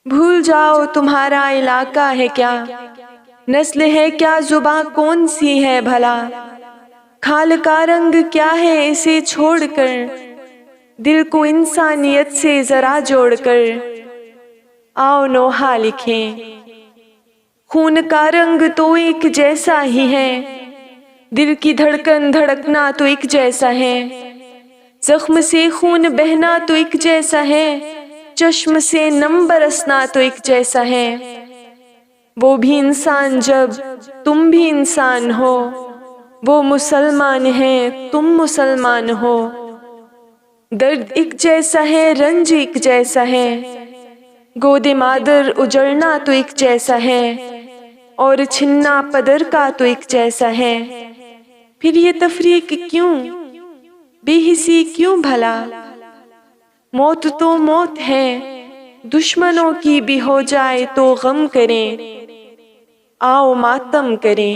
بھول جاؤ تمہارا علاقہ ہے کیا، نسل ہے کیا، زباں کون سی ہے بھلا، کھال کا رنگ کیا ہے اسے چھوڑ کر، دل کو انسانیت سے ذرا جوڑ کر آؤ نوحہ لکھیں۔ خون کا رنگ تو ایک جیسا ہی ہے، دل کی دھڑکن دھڑکنا تو ایک جیسا ہے، زخم سے خون بہنا تو ایک جیسا ہے، چشم سے نم برسنا تو ایک جیسا ہے، وہ بھی انسان جب تم بھی انسان ہو، وہ مسلمان ہے تم مسلمان ہو، درد ایک جیسا ہے رنج ایک جیسا ہے، گود مادر اجڑنا تو ایک جیسا ہے، اور چھننا پدر کا تو ایک جیسا ہے، پھر یہ تفریق کیوں، بے حسی کیوں بھلا، موت تو موت ہے، دشمنوں کی بھی ہو جائے تو غم کریں، آؤ ماتم کریں۔